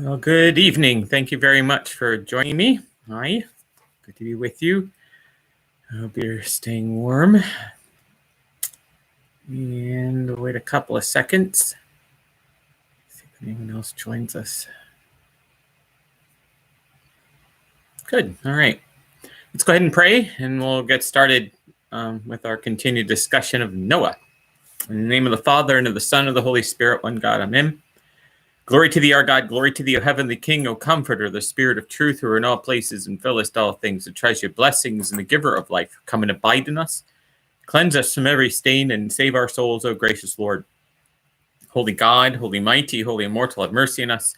Well, good evening. Thank you very much for joining me. Hi, good to be with you. I hope you're staying warm. And we'll wait a couple of seconds. See if anyone else joins us. Good. All right. Let's go ahead and pray, and we'll get started with our continued discussion of Noah. In the name of the Father, and of the Son, and of the Holy Spirit, one God. Amen. Glory to thee, our God. Glory to thee, O heavenly King, O Comforter, the Spirit of truth, who are in all places and fillest all things, the treasure blessings, and the giver of life. Come and abide in us. Cleanse us from every stain and save our souls, O gracious Lord. Holy God, holy mighty, holy immortal, have mercy on us.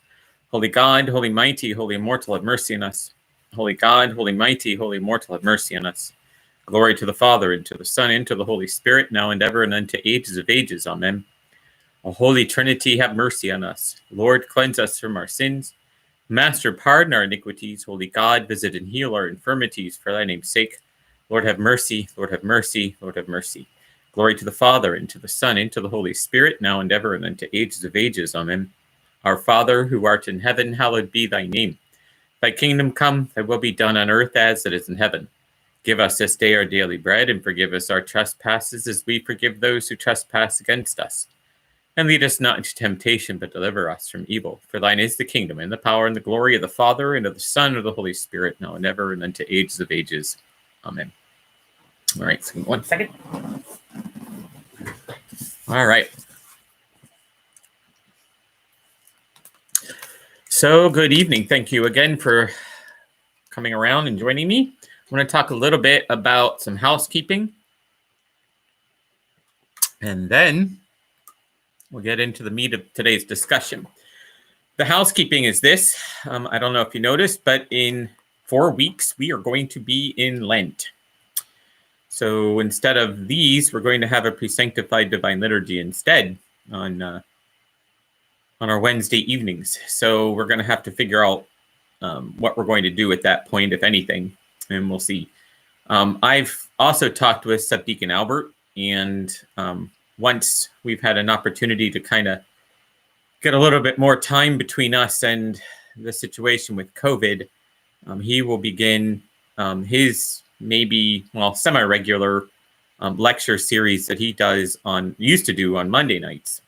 Holy God, holy mighty, holy immortal, have mercy on us. Holy God, holy mighty, holy immortal, have mercy on us. Glory to the Father, and to the Son, and to the Holy Spirit, now and ever, and unto ages of ages. Amen. O Holy Trinity, have mercy on us. Lord, cleanse us from our sins. Master, pardon our iniquities. Holy God, visit and heal our infirmities for thy name's sake. Lord, have mercy. Lord, have mercy. Lord, have mercy. Glory to the Father, and to the Son, and to the Holy Spirit, now and ever, and unto ages of ages. Amen. Our Father, who art in heaven, hallowed be thy name. Thy kingdom come, thy will be done on earth as it is in heaven. Give us this day our daily bread, and forgive us our trespasses as we forgive those who trespass against us. And lead us not into temptation, but deliver us from evil. For thine is the kingdom, and the power, and the glory of the Father, and of the Son, and of the Holy Spirit, now and ever, and unto ages of ages. Amen. All right, so 1 second. All right. So, good evening. Thank you again for coming around and joining me. I want to talk a little bit about some housekeeping. And then we'll get into the meat of today's discussion. The housekeeping is this. I don't know if you noticed, but in 4 weeks, we are going to be in Lent. So instead of these, we're going to have a pre-sanctified divine liturgy instead on our Wednesday evenings. So we're going to have to figure out what we're going to do at that point, if anything, and we'll see. I've also talked with Subdeacon Albert, and once we've had an opportunity to kind of get a little bit more time between us and the situation with COVID, he will begin his semi-regular lecture series that he used to do on Monday nights.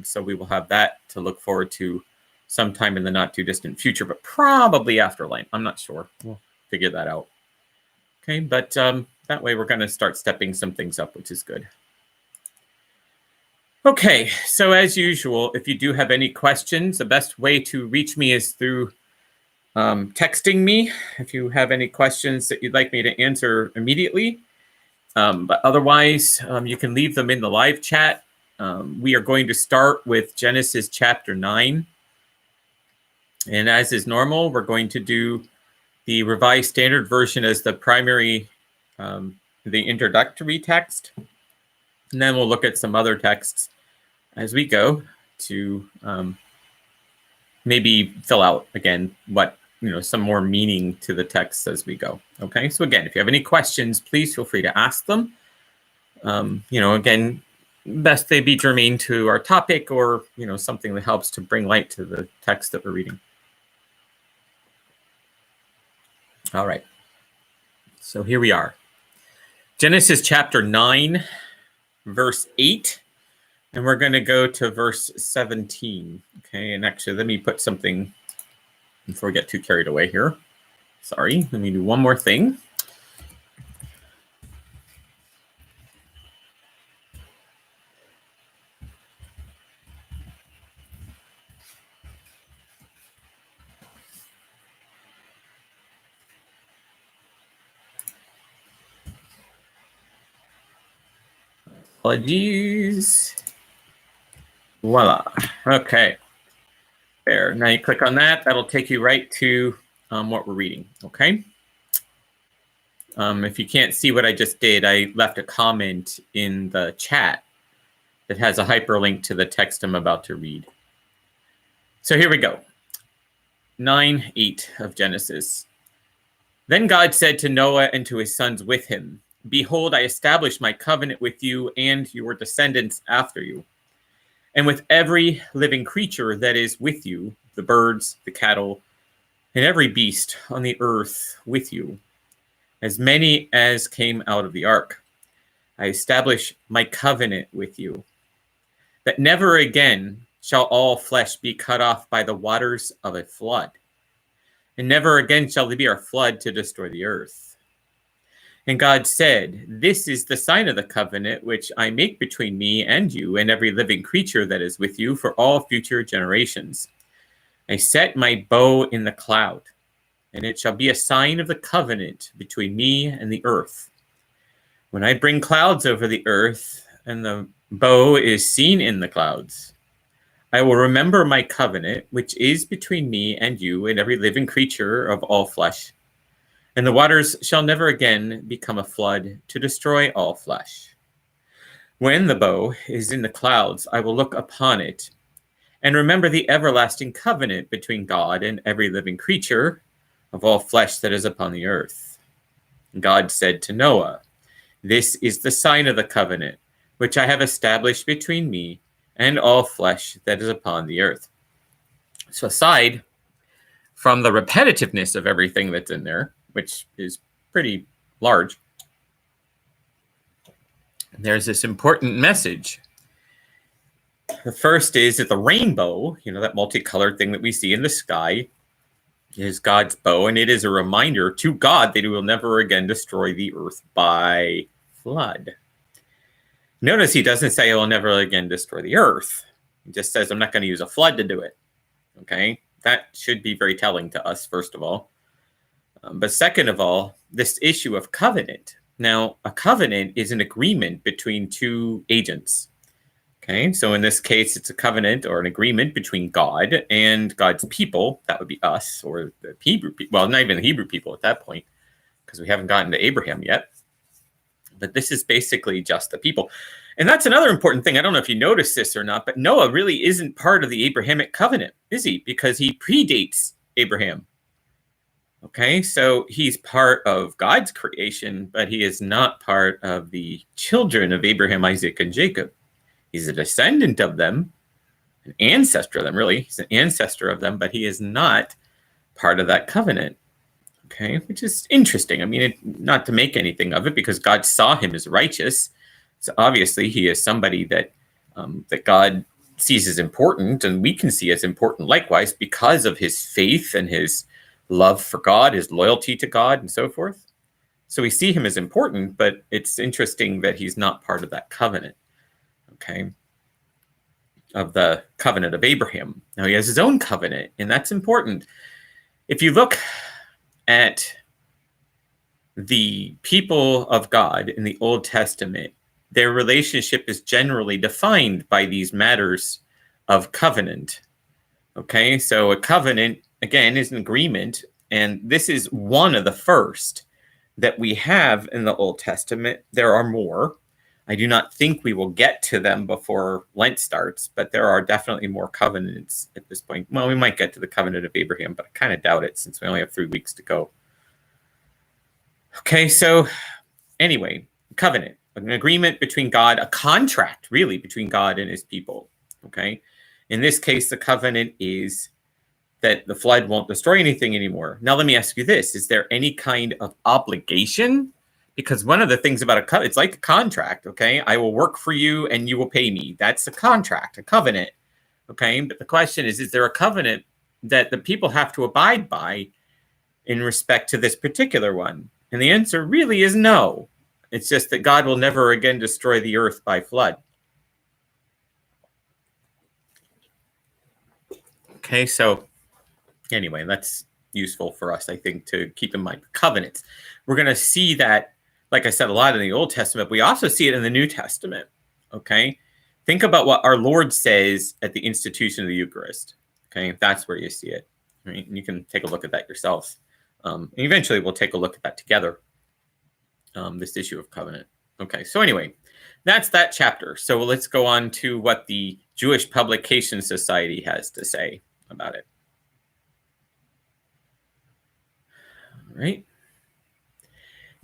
So we will have that to look forward to sometime in the not too distant future, but probably after Lent. I'm not sure. We'll figure that out. Okay, but that way we're going to start stepping some things up, which is good. Okay, so as usual, if you do have any questions, the best way to reach me is through texting me if you have any questions that you'd like me to answer immediately. But otherwise, you can leave them in the live chat. We are going to start with Genesis chapter 9. And as is normal, we're going to do the Revised Standard Version as the primary, the introductory text. And then we'll look at some other texts as we go to maybe fill out, again, some more meaning to the text as we go. Okay, so again, if you have any questions, please feel free to ask them. Again, best they be germane to our topic or, something that helps to bring light to the text that we're reading. All right, so here we are. Genesis chapter 9, verse 8, and we're going to go to verse 17. Okay, and actually, let me put something before we get too carried away here. Sorry, let me do one more thing. Apologies. Voila. Okay. There. Now you click on that. That'll take you right to what we're reading. Okay. If you can't see what I just did, I left a comment in the chat that has a hyperlink to the text I'm about to read. So here we go. 9:8 of Genesis. Then God said to Noah and to his sons with him, "Behold, I establish my covenant with you and your descendants after you, and with every living creature that is with you the birds, the cattle, and every beast on the earth with you, as many as came out of the ark. I establish my covenant with you, that never again shall all flesh be cut off by the waters of a flood, and never again shall there be a flood to destroy the earth. And God said, this is the sign of the covenant which I make between me and you and every living creature that is with you for all future generations. I set my bow in the cloud, and it shall be a sign of the covenant between me and the earth. When I bring clouds over the earth, and the bow is seen in the clouds, I will remember my covenant, which is between me and you and every living creature of all flesh. And the waters shall never again become a flood to destroy all flesh. When the bow is in the clouds, I will look upon it and remember the everlasting covenant between God and every living creature of all flesh that is upon the earth. God said to Noah, this is the sign of the covenant, which I have established between me and all flesh that is upon the earth. So aside from the repetitiveness of everything that's in there, which is pretty large, there's this important message. The first is that the rainbow, that multicolored thing that we see in the sky, is God's bow, and it is a reminder to God that he will never again destroy the earth by flood. Notice he doesn't say I will never again destroy the earth. He just says I'm not going to use a flood to do it. Okay? That should be very telling to us, first of all. But second of all, this issue of covenant. Now, a covenant is an agreement between two agents. Okay, so in this case, it's a covenant or an agreement between God and God's people. That would be us, or the Hebrew people. Well, not even the Hebrew people at that point, because we haven't gotten to Abraham yet. But this is basically just the people. And that's another important thing. I don't know if you noticed this or not, but Noah really isn't part of the Abrahamic covenant, is he? Because he predates Abraham. Okay, so he's part of God's creation, but he is not part of the children of Abraham, Isaac, and Jacob. He's a descendant of them, an ancestor of them, really. He's an ancestor of them, but he is not part of that covenant. Okay, which is interesting. I mean, not to make anything of it, because God saw him as righteous. So obviously, he is somebody that that God sees as important, and we can see as important likewise because of his faith and his love for God, his loyalty to God, and so forth. So we see him as important, but it's interesting that he's not part of that covenant. Okay, of the covenant of Abraham. Now he has his own covenant, and that's important. If you look at the people of God in the Old Testament, their relationship is generally defined by these matters of covenant. Okay, so a covenant, again, is an agreement, and this is one of the first that we have in the Old Testament. There are more. I do not think we will get to them before Lent starts, but there are definitely more covenants at this point. Well, we might get to the covenant of Abraham, but I kind of doubt it since we only have 3 weeks to go. Okay, so anyway, covenant, an agreement between God, a contract really between God and his people. Okay, in this case, the covenant is that the flood won't destroy anything anymore. Now, let me ask you this. Is there any kind of obligation? Because one of the things about a covenant, it's like a contract, okay? I will work for you and you will pay me. That's a contract, a covenant, okay? But the question is there a covenant that the people have to abide by in respect to this particular one? And the answer really is no. It's just that God will never again destroy the earth by flood. Okay, so anyway, that's useful for us, I think, to keep in mind. Covenants. We're going to see that, like I said, a lot in the Old Testament. We also see it in the New Testament. Okay, think about what our Lord says at the institution of the Eucharist. Okay, that's where you see it. Right? And you can take a look at that yourselves. And eventually, we'll take a look at that together. This issue of covenant. Okay, so anyway, that's that chapter. So let's go on to what the Jewish Publication Society has to say about it. All right.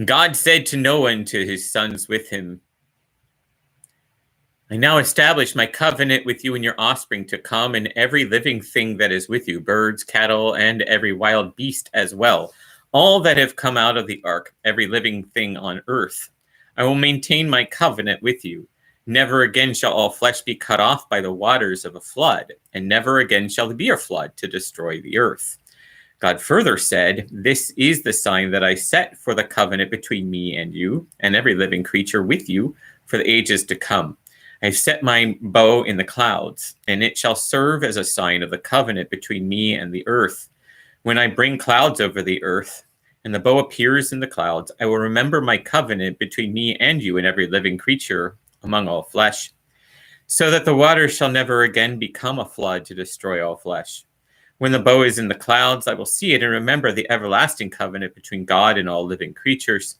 God said to Noah and to his sons with him, I now establish my covenant with you and your offspring to come, and every living thing that is with you, birds, cattle, and every wild beast as well, all that have come out of the ark, every living thing on earth. I will maintain my covenant with you. Never again shall all flesh be cut off by the waters of a flood, and never again shall there be a flood to destroy the earth. God further said, "This is the sign that I set for the covenant between me and you, and every living creature with you, for the ages to come. I have set my bow in the clouds, and it shall serve as a sign of the covenant between me and the earth. When I bring clouds over the earth, and the bow appears in the clouds, I will remember my covenant between me and you and every living creature among all flesh, so that the waters shall never again become a flood to destroy all flesh. When the bow is in the clouds, I will see it and remember the everlasting covenant between God and all living creatures,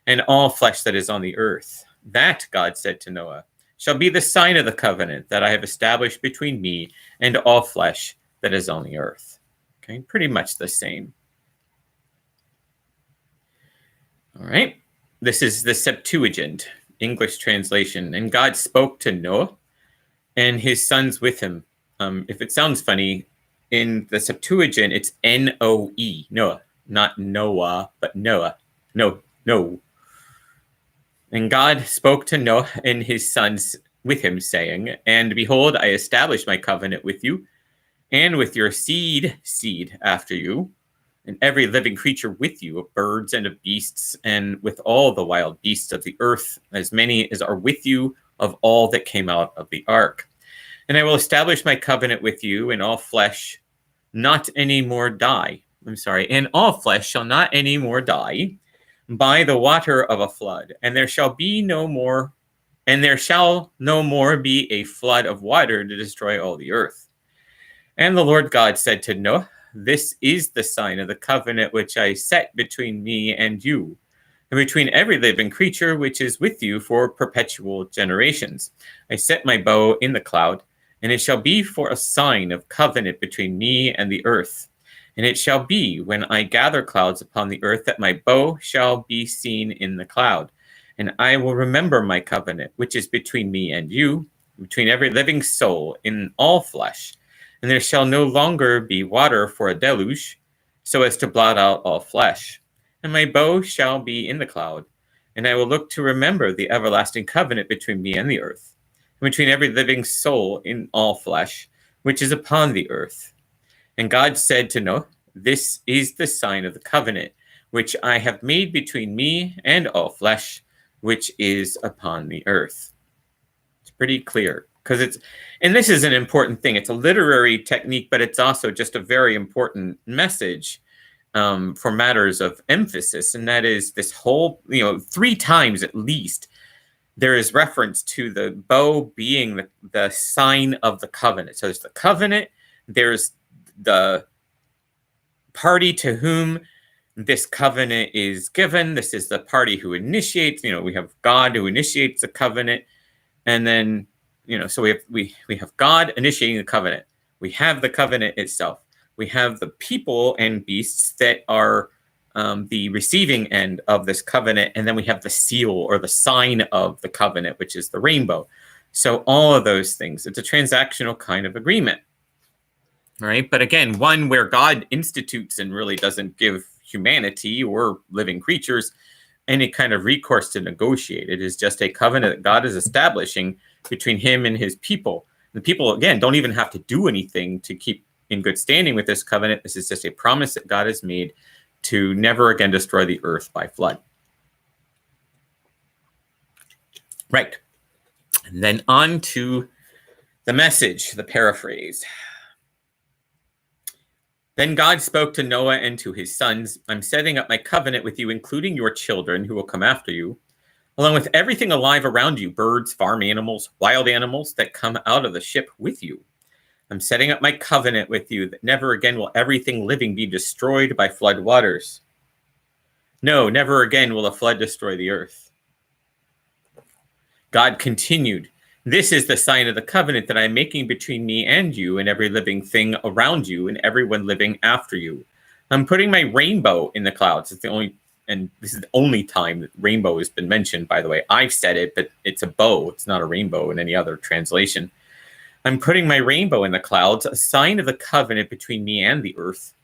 and all flesh that is on the earth. That, God said to Noah, shall be the sign of the covenant that I have established between me and all flesh that is on the earth." Okay, pretty much the same. All right, this is the Septuagint, English translation. "And God spoke to Noah and his sons with him." If it sounds funny, in the Septuagint, it's N-O-E, Noah, not Noah, but Noah. No. "And God spoke to Noah and his sons with him, saying, And behold, I establish my covenant with you, and with your seed after you, and every living creature with you, of birds and of beasts, and with all the wild beasts of the earth, as many as are with you, of all that came out of the ark. And I will establish my covenant with you, and all flesh not any more die. And all flesh shall not any more die by the water of a flood, and there shall no more be a flood of water to destroy all the earth. And the Lord God said to Noah, This is the sign of the covenant which I set between me and you, and between every living creature which is with you for perpetual generations. I set my bow in the cloud, and it shall be for a sign of covenant between me and the earth. And it shall be, when I gather clouds upon the earth, that my bow shall be seen in the cloud. And I will remember my covenant, which is between me and you, between every living soul in all flesh. And there shall no longer be water for a deluge, so as to blot out all flesh. And my bow shall be in the cloud, and I will look to remember the everlasting covenant between me and the earth, and between every living soul in all flesh, which is upon the earth. And God said to Noah, This is the sign of the covenant, which I have made between me and all flesh, which is upon the earth. It's pretty clear, and this is an important thing. It's a literary technique, but it's also just a very important message for matters of emphasis. And that is this whole, 3 times at least, there is reference to the bow being the sign of the covenant. So there's the covenant, there's the party to whom this covenant is given. This is the party who initiates. We have God who initiates the covenant, and then so we have God initiating the covenant. We have the covenant itself. We have the people and beasts that are the receiving end of this covenant, and then we have the seal or the sign of the covenant, which is the rainbow. So all of those things. It's a transactional kind of agreement. Right? But again, one where God institutes and really doesn't give humanity or living creatures any kind of recourse to negotiate. It is just a covenant that God is establishing between him and his people. The people, again, don't even have to do anything to keep in good standing with this covenant. This is just a promise that God has made to never again destroy the earth by flood. Right. And then on to the message, the paraphrase. Then God spoke to Noah and to his sons, I'm setting up my covenant with you, including your children who will come after you, along with everything alive around you, birds, farm animals, wild animals that come out of the ship with you. I'm setting up my covenant with you that never again will everything living be destroyed by flood waters. No, never again will a flood destroy the earth. God continued, This is the sign of the covenant that I am making between me and you and every living thing around you and everyone living after you. I'm putting my rainbow in the clouds. It's the only and this is the only time that rainbow has been mentioned, by the way. I've said it, but it's a bow. It's not a rainbow in any other translation. I'm putting my rainbow in the clouds, a sign of the covenant between me and the earth.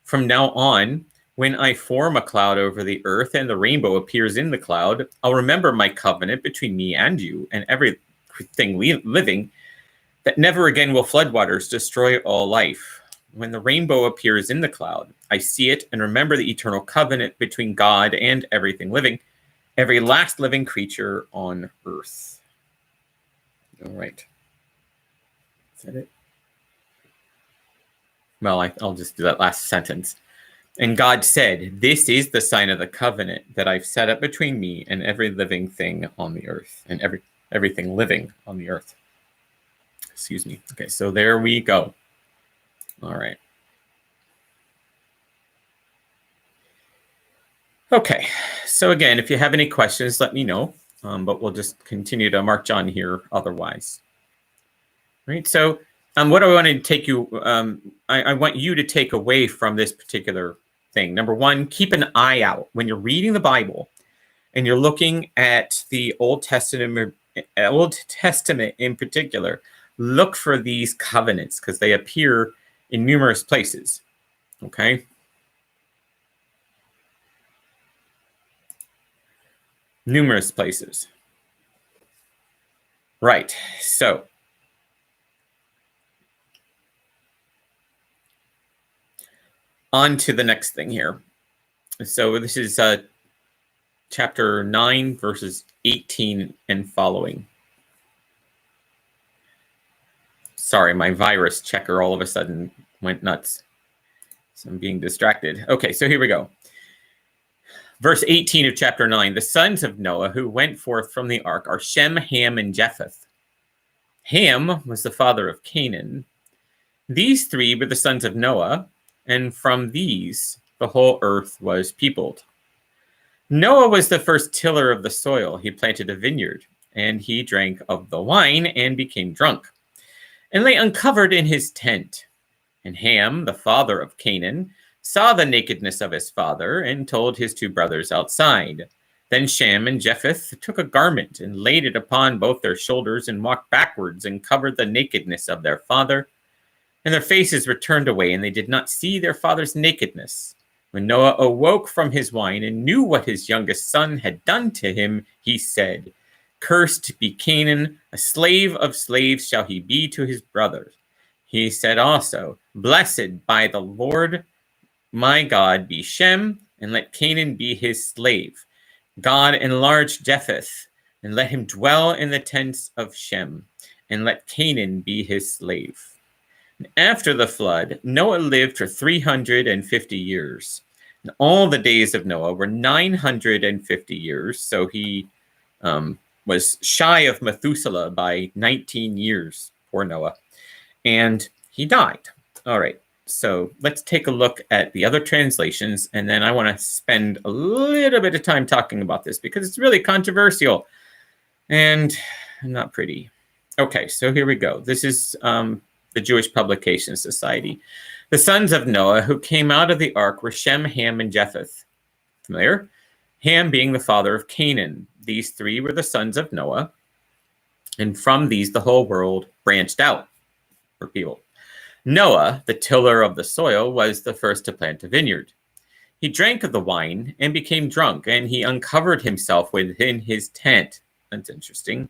From now on, when I form a cloud over the earth and the rainbow appears in the cloud, I'll remember my covenant between me and you and everything living, that never again will floodwaters destroy all life. When the rainbow appears in the cloud, I see it and remember the eternal covenant between God and everything living, every last living creature on earth. All right. Is that it? Well, I'll just do that last sentence. And God said, "This is the sign of the covenant that I've set up between me and every living thing on the earth," and everything living on the earth. Excuse me. Okay, so there we go. All right. Okay, so again, if you have any questions, let me know, but we'll just continue to march on here otherwise. All right, so what I want to take you, I want you to take away from this particular thing. Number one, keep an eye out when you're reading the Bible and you're looking at the Old Testament in particular. Look for these covenants because they appear in numerous places. Okay. Numerous places. Right. So on to the next thing here. So this is chapter 9, verses 18 and following. Sorry, my virus checker all of a sudden went nuts. So I'm being distracted. Okay, so here we go. Verse 18 of chapter 9. The sons of Noah who went forth from the ark are Shem, Ham, and Japheth. Ham was the father of Canaan. These three were the sons of Noah, and from these the whole earth was peopled. Noah was the first tiller of the soil. He planted a vineyard, and he drank of the wine and became drunk, and lay uncovered in his tent. And Ham, the father of Canaan, saw the nakedness of his father, and told his two brothers outside. Then Shem and Japheth took a garment, and laid it upon both their shoulders, and walked backwards, and covered the nakedness of their father. And their faces were turned away, and they did not see their father's nakedness. When Noah awoke from his wine, and knew what his youngest son had done to him, he said, "Cursed be Canaan, a slave of slaves shall he be to his brothers." He said also, "Blessed by the Lord my God be Shem, and let Canaan be his slave. God enlarge Japheth, and let him dwell in the tents of Shem, and let Canaan be his slave." And after the flood, Noah lived for 350 years. And all the days of Noah were 950 years, so he was shy of Methuselah by 19 years, poor Noah, and he died. All right. So let's take a look at the other translations, and then I want to spend a little bit of time talking about this because it's really controversial and not pretty. Okay, so here we go. This is the Jewish Publication Society. The sons of Noah who came out of the ark were Shem, Ham, and Japheth. Familiar? Ham being the father of Canaan. These three were the sons of Noah, and from these the whole world branched out for people. Noah, the tiller of the soil, was the first to plant a vineyard. He drank of the wine and became drunk, and he uncovered himself within his tent. That's interesting.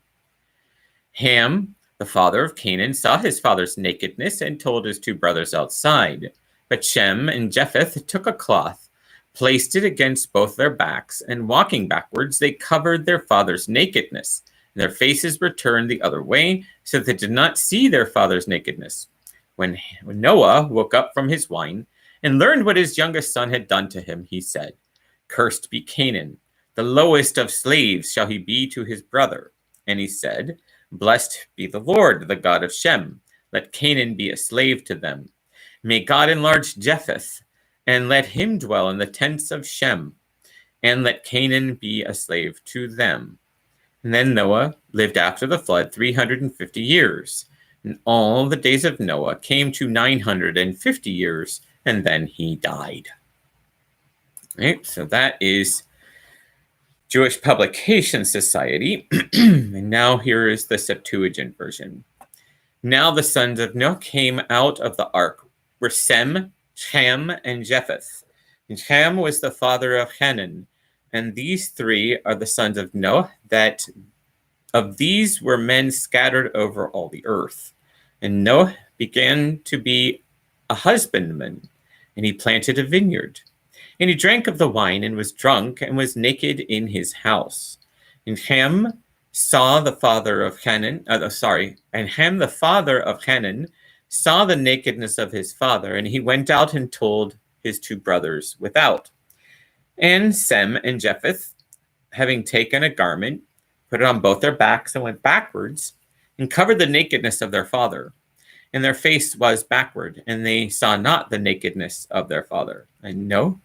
Ham, the father of Canaan, saw his father's nakedness and told his two brothers outside. But Shem and Japheth took a cloth, placed it against both their backs, and walking backwards, they covered their father's nakedness. Their faces were turned the other way, so that they did not see their father's nakedness. When Noah woke up from his wine and learned what his youngest son had done to him, he said, "Cursed be Canaan, the lowest of slaves shall he be to his brother." And he said, "Blessed be the Lord, the God of Shem. Let Canaan be a slave to them. May God enlarge Japheth, and let him dwell in the tents of Shem, and let Canaan be a slave to them." And then Noah lived after the flood 350 years. And all the days of Noah came to 950 years, and then he died. Right, so that is Jewish Publication Society. And now here is the Septuagint version. Now the sons of Noah came out of the ark were Sem, Ham, and Japheth. And Ham was the father of Hanan. And these three are the sons of Noah, that of these were men scattered over all the earth. And Noah began to be a husbandman, and he planted a vineyard. And he drank of the wine and was drunk and was naked in his house. And Ham saw the father of Hanan, and Ham the father of Hanan saw the nakedness of his father, and he went out and told his two brothers without. And Sem and Japheth, having taken a garment, put it on both their backs and went backwards, and covered the nakedness of their father. And their face was backward, and they saw not the nakedness of their father. And Noah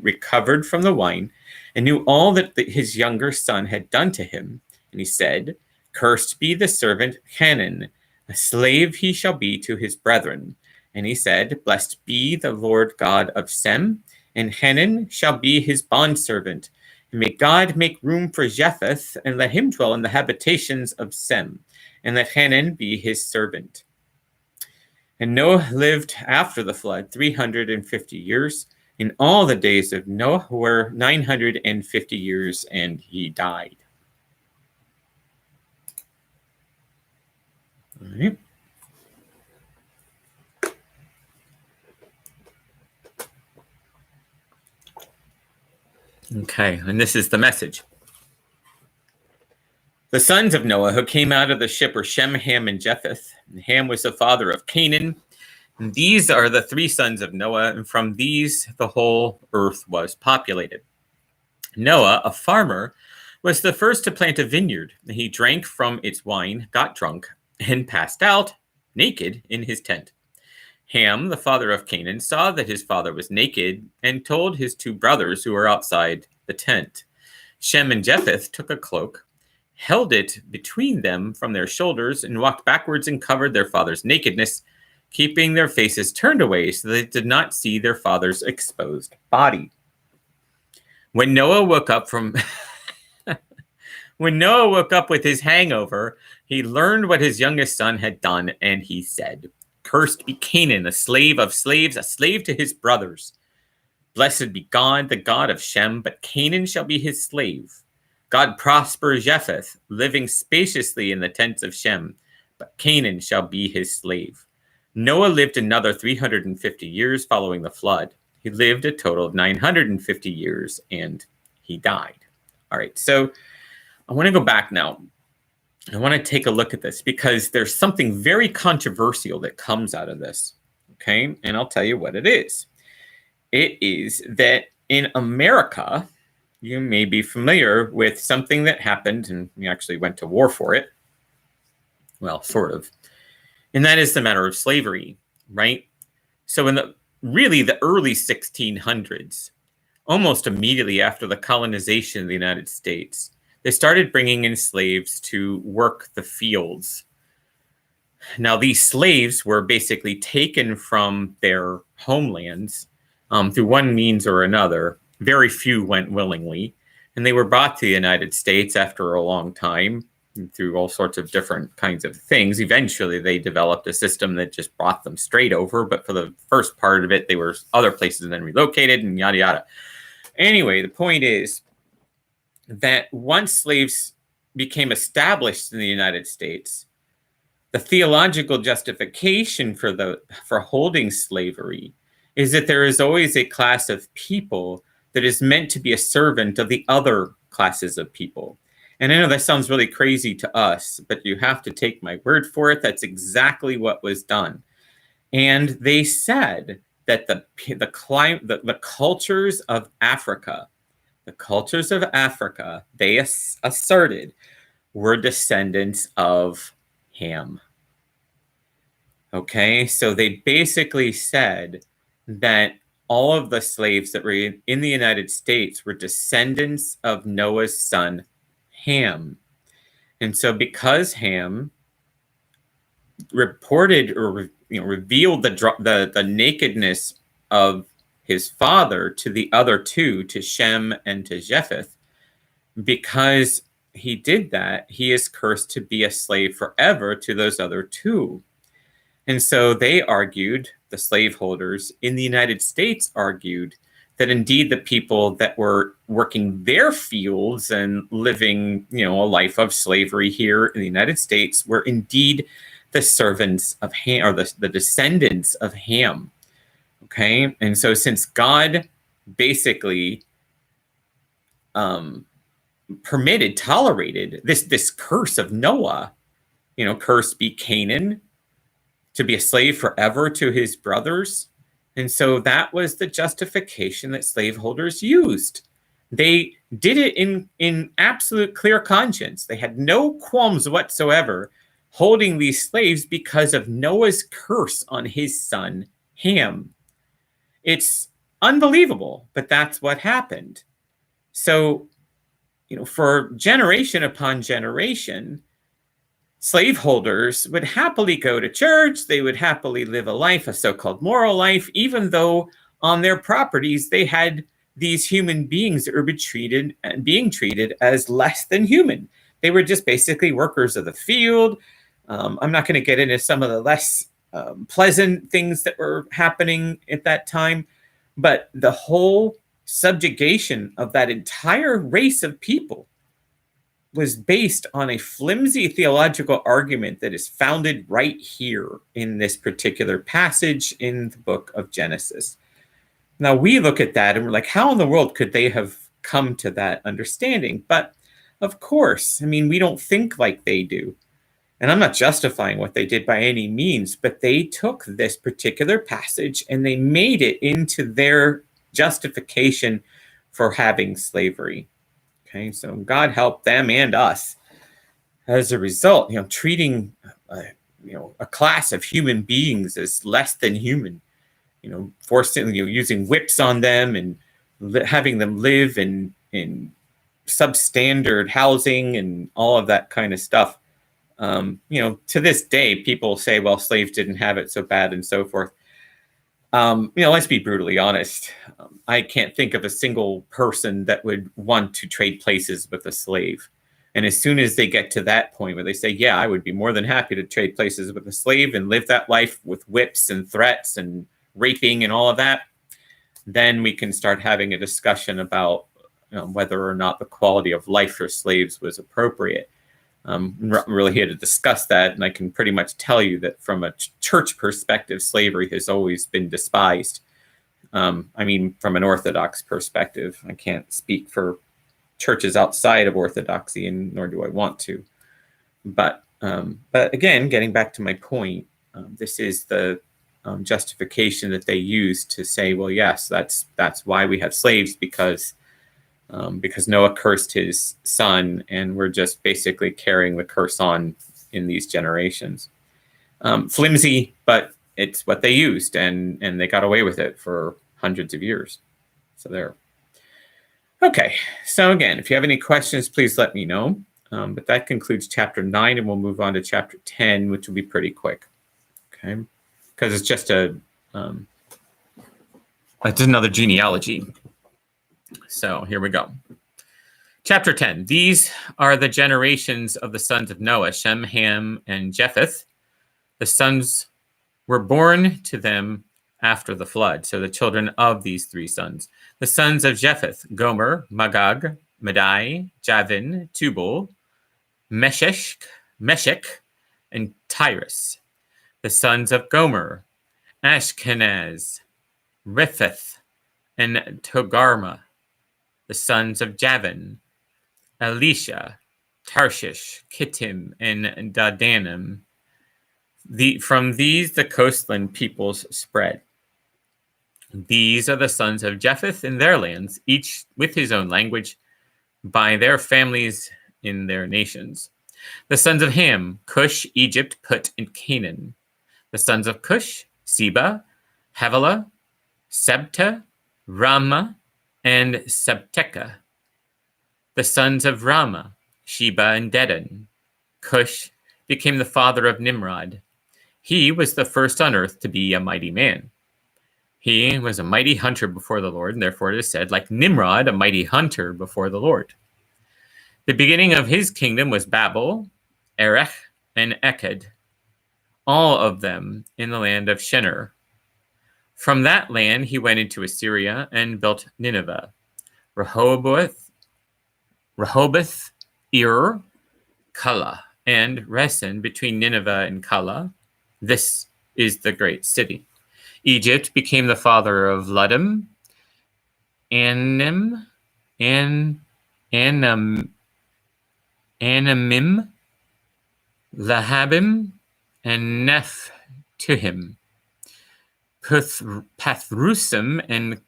recovered from the wine, and knew all that his younger son had done to him. And he said, Cursed be the servant Hanan, a slave he shall be to his brethren. And he said, Blessed be the Lord God of Sem, and Hanan shall be his bondservant. And may God make room for Japheth, and let him dwell in the habitations of Sem, and let Hanan be his servant. And Noah lived after the flood 350 years. In all the days of Noah were 950 years, and he died. All right. Okay, and this is the message. The sons of Noah who came out of the ship were Shem, Ham, and Japheth. And Ham was the father of Canaan. And these are the three sons of Noah, and from these the whole earth was populated. Noah, a farmer, was the first to plant a vineyard. He drank from its wine, got drunk, and passed out naked in his tent. Ham, the father of Canaan, saw that his father was naked and told his two brothers who were outside the tent. Shem and Japheth took a cloak, held it between them from their shoulders, and walked backwards and covered their father's nakedness, keeping their faces turned away so they did not see their father's exposed body. When Noah woke up with his hangover, he learned what his youngest son had done, and he said, Cursed be Canaan, a slave of slaves, a slave to his brothers. Blessed be God, the God of Shem, but Canaan shall be his slave. God prosper Japheth, living spaciously in the tents of Shem, but Canaan shall be his slave. Noah lived another 350 years following the flood. He lived a total of 950 years, and he died. All right, so I want to go back now. I want to take a look at this because there's something very controversial that comes out of this, okay? And I'll tell you what it is. It is that in America, you may be familiar with something that happened, and we actually went to war for it. Well, sort of. And that is the matter of slavery, right? So in the early 1600s, almost immediately after the colonization of the United States, they started bringing in slaves to work the fields. Now, these slaves were basically taken from their homelands through one means or another. Very few went willingly, and they were brought to the United States after a long time through all sorts of different kinds of things. Eventually, they developed a system that just brought them straight over, but for the first part of it, they were other places and then relocated and yada, yada. Anyway, the point is that once slaves became established in the United States, the theological justification for holding slavery is that there is always a class of people that is meant to be a servant of the other classes of people. And I know that sounds really crazy to us, but you have to take my word for it. That's exactly what was done. And they said that the cultures of Africa, they asserted, were descendants of Ham. Okay, so they basically said that all of the slaves that were in the United States were descendants of Noah's son, Ham. And so because Ham reported or revealed the nakedness of his father to the other two, to Shem and to Japheth. Because he did that, he is cursed to be a slave forever to those other two. And so they argued, the slaveholders in the United States argued, that indeed the people that were working their fields and living, a life of slavery here in the United States were indeed the servants of Ham, or the descendants of Ham. Okay, and so since God basically tolerated this curse of Noah, cursed be Canaan, to be a slave forever to his brothers. And so that was the justification that slaveholders used. They did it in absolute clear conscience. They had no qualms whatsoever holding these slaves because of Noah's curse on his son, Ham. It's unbelievable, but that's what happened. So, for generation upon generation, slaveholders would happily go to church. They would happily live a life, a so-called moral life, even though on their properties they had these human beings that were being treated as less than human. They were just basically workers of the field. I'm not going to get into some of the less pleasant things that were happening at that time, but the whole subjugation of that entire race of people was based on a flimsy theological argument that is founded right here in this particular passage in the book of Genesis. Now we look at that and we're like, how in the world could they have come to that understanding? But of course, we don't think like they do. And I'm not justifying what they did by any means, but they took this particular passage and they made it into their justification for having slavery. Okay, so God help them and us. As a result, treating a class of human beings as less than human, forcing, using whips on them and having them live in substandard housing and all of that kind of stuff. To this day, people say, well, slaves didn't have it so bad and so forth. Let's be brutally honest. I can't think of a single person that would want to trade places with a slave. And as soon as they get to that point where they say, yeah, I would be more than happy to trade places with a slave and live that life with whips and threats and raping and all of that, then we can start having a discussion about whether or not the quality of life for slaves was appropriate. I'm not really here to discuss that, and I can pretty much tell you that from a church perspective, slavery has always been despised. From an Orthodox perspective, I can't speak for churches outside of Orthodoxy, and nor do I want to. But again, getting back to my point, this is the justification that they use to say, well, yes, that's why we have slaves, because Noah cursed his son, and we're just basically carrying the curse on in these generations. Flimsy, but it's what they used, and they got away with it for hundreds of years. So there. Okay, so again, if you have any questions, please let me know. But that concludes chapter 9, and we'll move on to chapter 10, which will be pretty quick. Okay, because it's just it's another genealogy. So here we go. Chapter 10. These are the generations of the sons of Noah, Shem, Ham, and Japheth. The sons were born to them after the flood. So the children of these three sons. The sons of Japheth, Gomer, Magog, Madai, Javin, Tubal, Meshech, and Tyrus. The sons of Gomer, Ashkenaz, Riphath, and Togarmah. The sons of Javin, Elisha, Tarshish, Kittim, and Dadanim. From these the coastland peoples spread. These are the sons of Japheth in their lands, each with his own language, by their families in their nations. The sons of Ham, Cush, Egypt, Put, and Canaan. The sons of Cush, Seba, Havilah, Sabta, Ramah, and Sabteca. The sons of Ramah, Sheba and Dedan. Cush became the father of Nimrod. He was the first on earth to be a mighty man. He was a mighty hunter before the Lord, and therefore it is said, like Nimrod, a mighty hunter before the Lord. The beginning of his kingdom was Babel, Erech, and Ekked, all of them in the land of Shinar. From that land he went into Assyria and built Nineveh, Rehoboth, Ir, Kala, and Resen between Nineveh and Kala. This is the great city. Egypt became the father of Ludim, Anamim, Lahabim, and Nephtuhim. Pathrusim and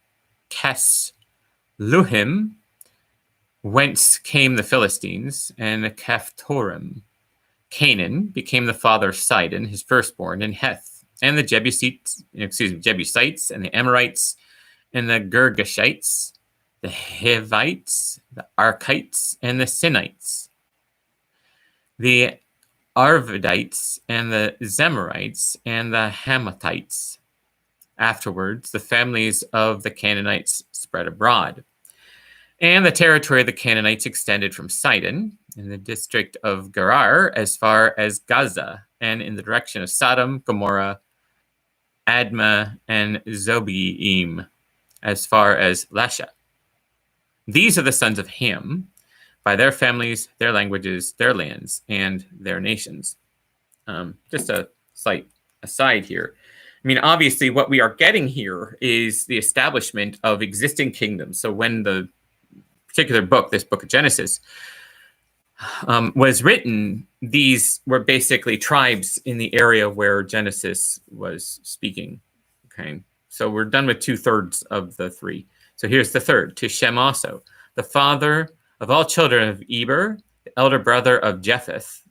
Casluhim, whence came the Philistines, and Caphtorim. Canaan became the father of Sidon, his firstborn, and Heth, and the Jebusites, and the Amorites, and the Girgashites, the Hivites, the Arkites, and the Sinites, the Arvadites, and the Zemarites, and the Hamathites. Afterwards, the families of the Canaanites spread abroad, and the territory of the Canaanites extended from Sidon in the district of Gerar as far as Gaza, and in the direction of Sodom, Gomorrah, Admah, and Zobeim, as far as Lasha. These are the sons of Ham, by their families, their languages, their lands, and their nations. Just a slight aside here. I mean, obviously, what we are getting here is the establishment of existing kingdoms. So when the particular book, this book of Genesis, was written, these were basically tribes in the area where Genesis was speaking. Okay, so we're done with 2/3 of the three. So here's the third, to Shem also, the father of all children of Eber, the elder brother of Japheth.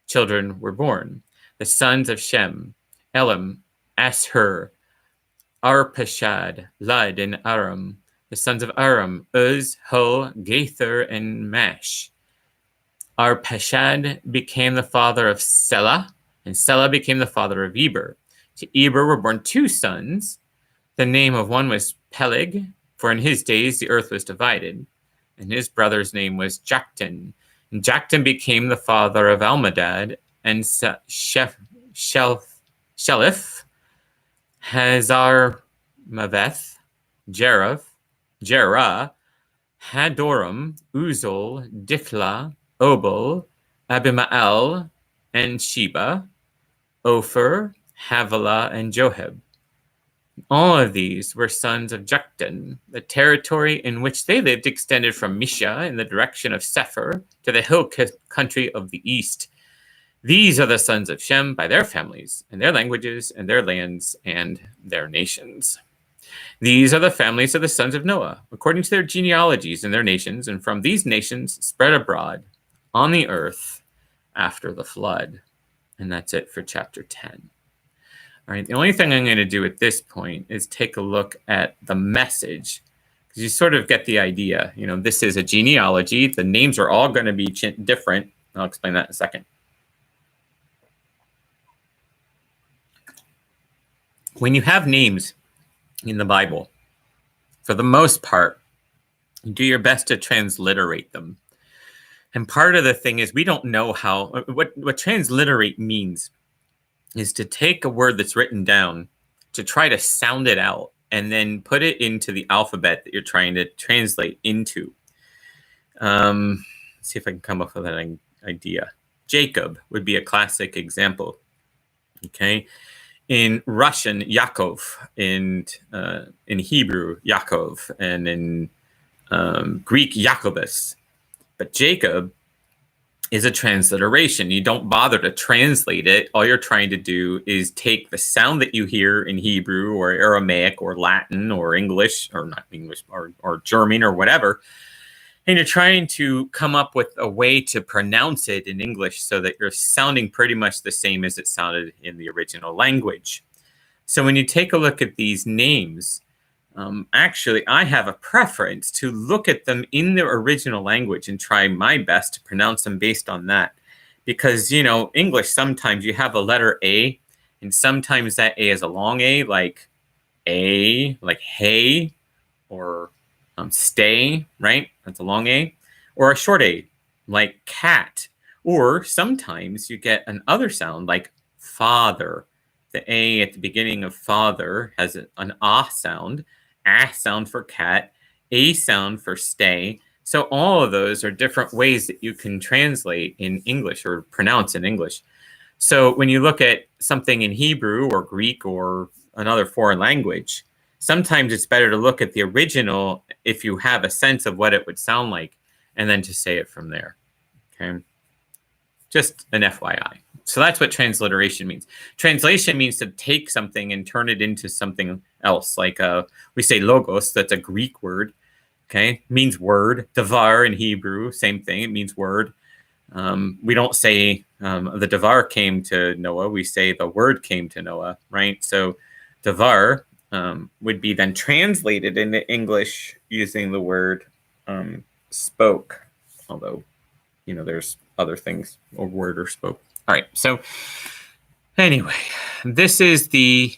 Children were born. The sons of Shem, Elam, Ashur, Arpachshad, Lud, and Aram. The sons of Aram, Uz, Hul, Gaither, and Mash. Arpachshad became the father of Selah, and Selah became the father of Eber. To Eber were born two sons. The name of one was Peleg, for in his days the earth was divided, and his brother's name was Joktan. And Joktan became the father of Almadad, and Shelif, Hazar Maveth, Jerah, Hadoram, Uzal, Dithla, Obal, Abimael, and Sheba, Ophir, Havilah, and Joheb. All of these were sons of Joktan. The territory in which they lived extended from Misha in the direction of Sephir to the hill country of the east. These are the sons of Shem by their families, and their languages, and their lands, and their nations. These are the families of the sons of Noah, according to their genealogies and their nations, and from these nations spread abroad on the earth after the flood. And that's it for chapter 10. All right, the only thing I'm going to do at this point is take a look at the message, because you sort of get the idea. You know, this is a genealogy. The names are all going to be different. I'll explain that in a second. When you have names in the Bible, for the most part, do your best to transliterate them. And part of the thing is we don't know how, what transliterate means is to take a word that's written down, to try to sound it out, and then put it into the alphabet that you're trying to translate into. Let's see if I can come up with an idea. Jacob would be a classic example. Okay. In Russian, Yaakov, in Hebrew, Yaakov, and in Greek, Jacobus. But Jacob is a transliteration. You don't bother to translate it. All you're trying to do is take the sound that you hear in Hebrew or Aramaic or Latin or English, or not English, or German or whatever, and you're trying to come up with a way to pronounce it in English so that you're sounding pretty much the same as it sounded in the original language. So when you take a look at these names, actually, I have a preference to look at them in their original language and try my best to pronounce them based on that. Because, you know, English, sometimes you have a letter A, and sometimes that A is a long A, like A, like hey, or stay, right? That's a long A. Or a short A, like cat. Or sometimes you get an other sound like father. The A at the beginning of father has an ah sound for cat, A sound for stay. So all of those are different ways that you can translate in English or pronounce in English. So when you look at something in Hebrew or Greek or another foreign language, sometimes it's better to look at the original if you have a sense of what it would sound like, and then to say it from there. Okay. Just an FYI. So that's what transliteration means. Translation means to take something and turn it into something else. Like we say logos, that's a Greek word. Okay, means word. Davar in Hebrew, same thing. It means word. We don't say the Davar came to Noah. We say the word came to Noah, right? So Davar would be then translated into English using the word spoke. Although, there's other things, or word or spoke. All right. So anyway, this is the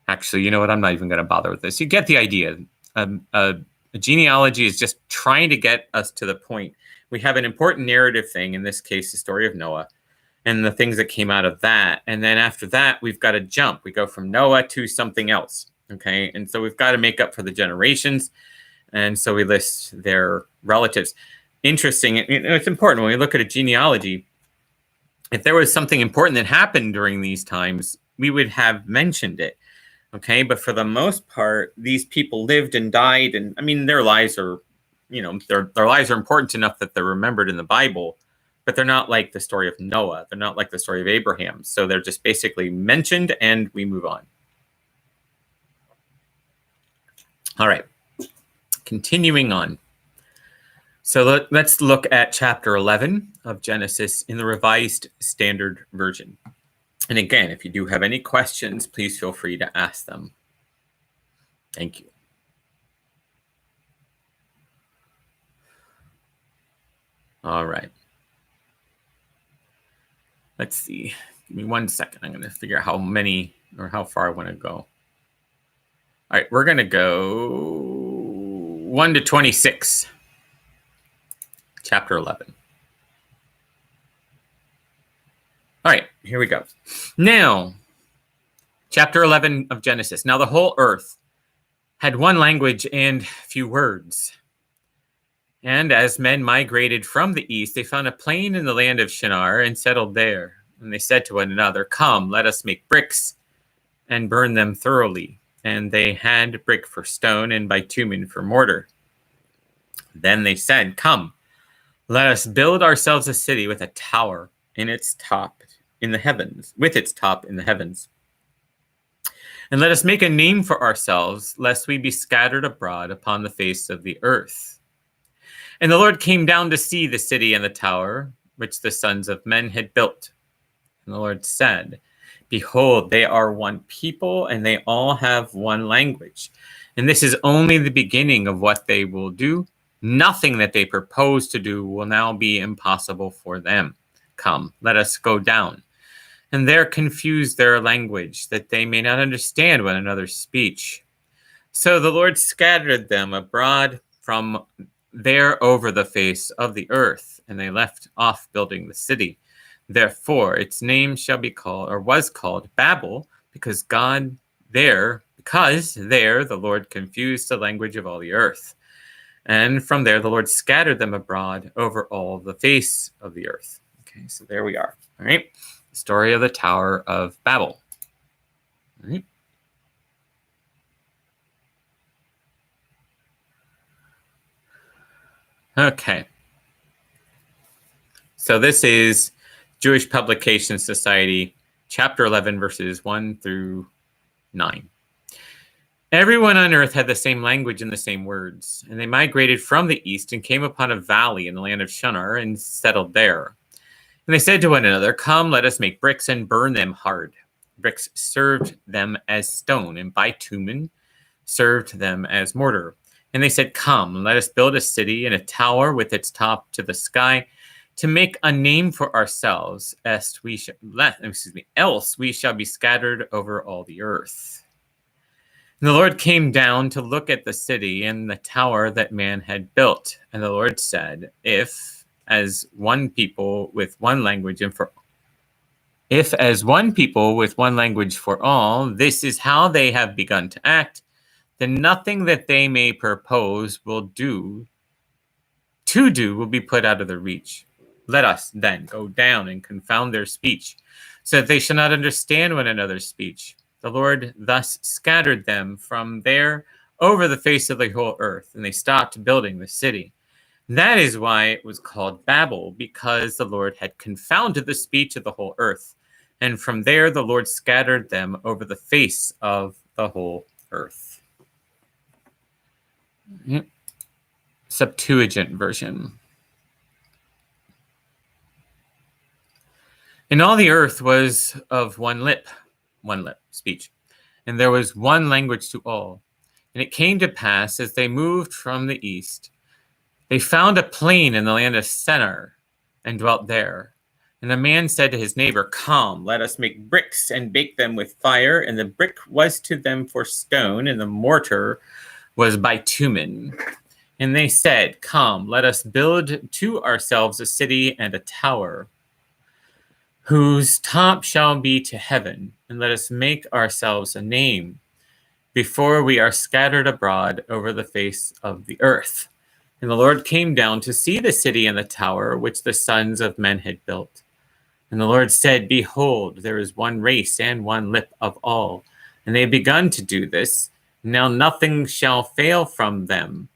actually, you know what? I'm not even going to bother with this. You get the idea. A genealogy is just trying to get us to the point. We have an important narrative thing, in this case, the story of Noah, and the things that came out of that. And then after that, we've got to jump. We go from Noah to something else. Okay. And so we've got to make up for the generations. And so we list their relatives. Interesting. It's important when we look at a genealogy. If there was something important that happened during these times, we would have mentioned it. Okay, but for the most part, these people lived and died, and I mean, their lives are, their lives are important enough that they're remembered in the Bible, but they're not like the story of Noah. They're not like the story of Abraham. So they're just basically mentioned, and we move on. All right, continuing on. So let's look at chapter 11 of Genesis in the Revised Standard Version. And again, if you do have any questions, please feel free to ask them. Thank you. All right. Let's see. Give me 1 second. I'm going to figure out how many or how far I want to go. All right. We're going to go 1 to 26. Chapter 11. All right, here we go. Now, chapter 11 of Genesis. Now the whole earth had one language and few words. And as men migrated from the east, they found a plain in the land of Shinar and settled there. And they said to one another, "Come, let us make bricks and burn them thoroughly." And they had brick for stone and bitumen for mortar. Then they said, "Come, let us build ourselves a city with a tower in its top in the heavens, with its top in the heavens. And let us make a name for ourselves, lest we be scattered abroad upon the face of the earth." And the Lord came down to see the city and the tower, which the sons of men had built. And the Lord said, "Behold, they are one people, and they all have one language. And this is only the beginning of what they will do. Nothing that they propose to do will now be impossible for them. Come, let us go down and there confuse their language, that they may not understand one another's speech." So the Lord scattered them abroad from there over the face of the earth, and they left off building the city. Therefore its name shall be called, or was called, Babel, because there the Lord confused the language of all the earth. And from there the Lord scattered them abroad over all the face of the earth. Okay, so there we are. All right. Story of the Tower of Babel. All right. Okay. So this is Jewish Publication Society, chapter 11, verses 1 through 9. Everyone on earth had the same language and the same words, and they migrated from the east and came upon a valley in the land of Shinar and settled there. And they said to one another, "Come, let us make bricks and burn them hard." Bricks served them as stone, and bitumen served them as mortar. And they said, "Come, let us build a city and a tower with its top to the sky, to make a name for ourselves, else we shall be scattered over all the earth. And the Lord came down to look at the city and the tower that man had built. And the Lord said, if as one people with one language for all, this is how they have begun to act, then nothing that they may propose will be put out of their reach. Let us then go down and confound their speech, so that they shall not understand one another's speech. The Lord thus scattered them from there over the face of the whole earth, and they stopped building the city. That is why it was called Babel, because the Lord had confounded the speech of the whole earth. And from there the Lord scattered them over the face of the whole earth. Septuagint version. And all the earth was of one lip, speech. And there was one language to all. And it came to pass, as they moved from the east, they found a plain in the land of Shinar, and dwelt there. And the man said to his neighbor, come, let us make bricks, and bake them with fire. And the brick was to them for stone, and the mortar was bitumen. And they said, come, let us build to ourselves a city and a tower, whose top shall be to heaven, and let us make ourselves a name, before we are scattered abroad over the face of the earth. And the Lord came down to see the city and the tower which the sons of men had built. And the Lord said, behold, there is one race and one lip of all, and they have begun to do this. Now nothing shall fail from them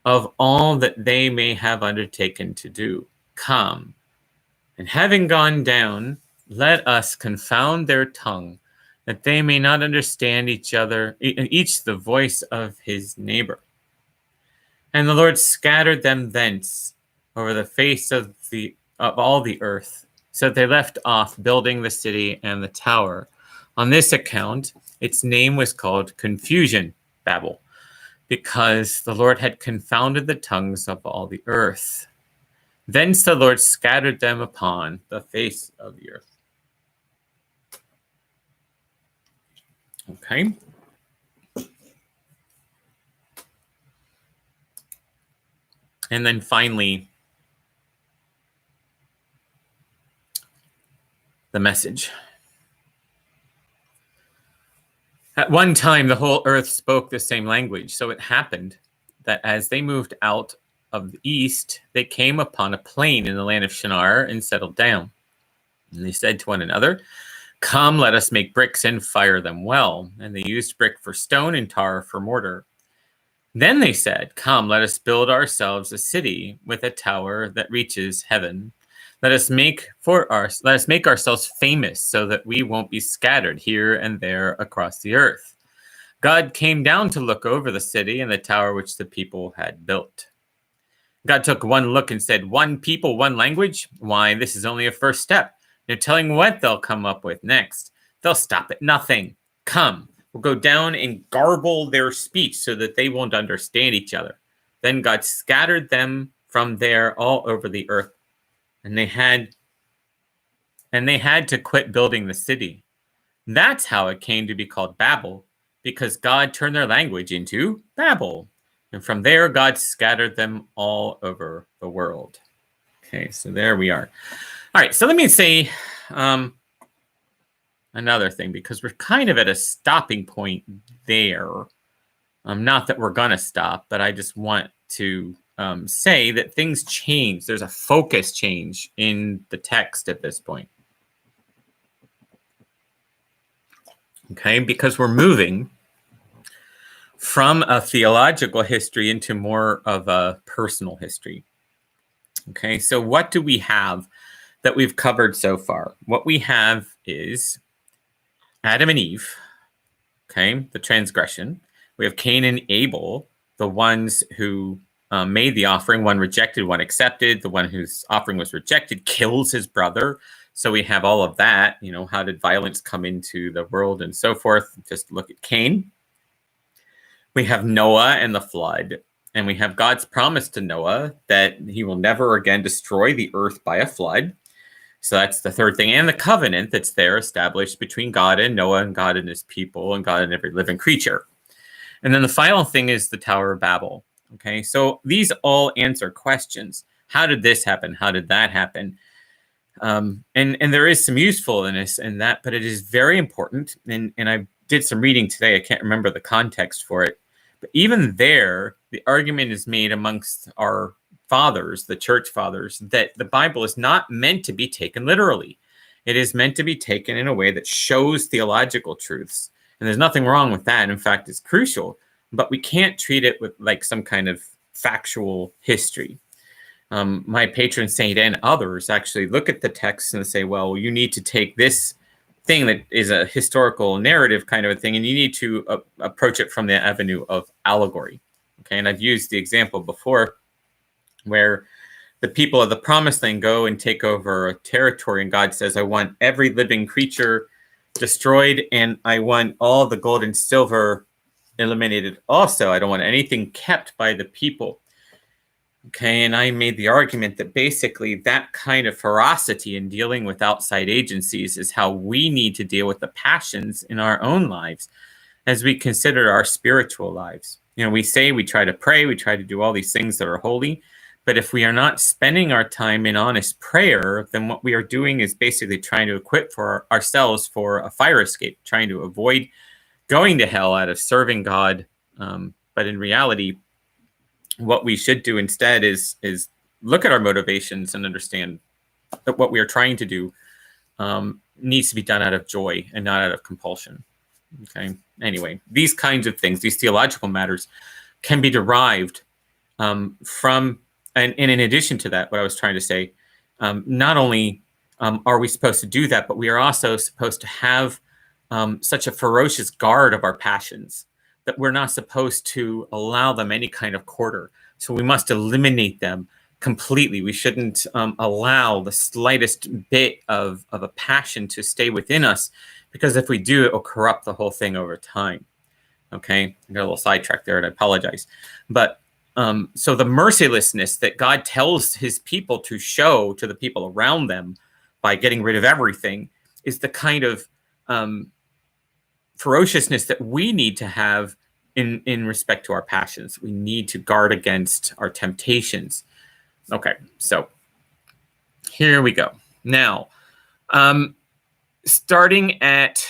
of all that they may have undertaken to do. Come, and having gone down, let us confound their tongue, that they may not understand each the voice of his neighbor. And the Lord scattered them thence over the face of all the earth, so that they left off building the city and the tower. On this account, its name was called Confusion, Babel, because the Lord had confounded the tongues of all the earth. Thence the Lord scattered them upon the face of the earth. Okay. And then finally, the message. At one time, the whole earth spoke the same language. So it happened that as they moved out of the east, they came upon a plain in the land of Shinar and settled down. And they said to one another, come, let us make bricks and fire them well. And they used brick for stone and tar for mortar. Then they said, come, let us build ourselves a city with a tower that reaches heaven. Let us make ourselves famous, so that we won't be scattered here and there across the earth. God came down to look over the city and the tower which the people had built. God took one look and said, one people, one language? Why, this is only a first step. No telling what they'll come up with next. They'll stop at nothing. Come, we'll go down and garble their speech so that they won't understand each other. Then God scattered them from there all over the earth, and they had to quit building the city. That's how it came to be called Babel, because God turned their language into Babel. And from there, God scattered them all over the world. Okay, so there we are. All right, so let me say another thing, because we're kind of at a stopping point there. Not that we're going to stop, but I just want to say that things change. There's a focus change in the text at this point. Okay, because we're moving from a theological history into more of a personal history. Okay, so what do we have that we've covered so far? What we have is Adam and Eve, okay, the transgression. We have Cain and Abel, the ones who made the offering. One rejected, one accepted. The one whose offering was rejected kills his brother. So we have all of that. You know, how did violence come into the world and so forth? Just look at Cain. We have Noah and the flood. And we have God's promise to Noah that he will never again destroy the earth by a flood. So that's the third thing. And the covenant that's there established between God and Noah and God and his people and God and every living creature. And then the final thing is the Tower of Babel. Okay, so these all answer questions. How did this happen? How did that happen? And there is some usefulness in that, but it is very important. And I did some reading today. I can't remember the context for it. But even there, the argument is made amongst our fathers, the church fathers, that the Bible is not meant to be taken literally. It is meant to be taken in a way that shows theological truths. And there's nothing wrong with that. In fact, it's crucial. But we can't treat it with like some kind of factual history. My patron saint and others actually look at the text and say, well, you need to take this thing that is a historical narrative kind of a thing, and you need to approach it from the avenue of allegory. Okay, and I've used the example before where the people of the promised land go and take over a territory, and God says, I want every living creature destroyed, and I want all the gold and silver eliminated also. I don't want anything kept by the people. Okay, and I made the argument that basically that kind of ferocity in dealing with outside agencies is how we need to deal with the passions in our own lives as we consider our spiritual lives. You know, we say we try to pray, we try to do all these things that are holy, but if we are not spending our time in honest prayer, then what we are doing is basically trying to equip for ourselves for a fire escape, trying to avoid going to hell out of serving God. But in reality, what we should do instead is look at our motivations and understand that what we are trying to do needs to be done out of joy and not out of compulsion. Okay. Anyway, these kinds of things, these theological matters, can be derived from, and in addition to that, what I was trying to say, not only are we supposed to do that, but we are also supposed to have such a ferocious guard of our passions that we're not supposed to allow them any kind of quarter. So we must eliminate them completely. We shouldn't allow the slightest bit of a passion to stay within us, because if we do, it will corrupt the whole thing over time. Okay, I got a little sidetracked there, and I apologize. But so the mercilessness that God tells his people to show to the people around them by getting rid of everything is the kind of ferociousness that we need to have in respect to our passions. We need to guard against our temptations. Okay, so here we go. Now, starting at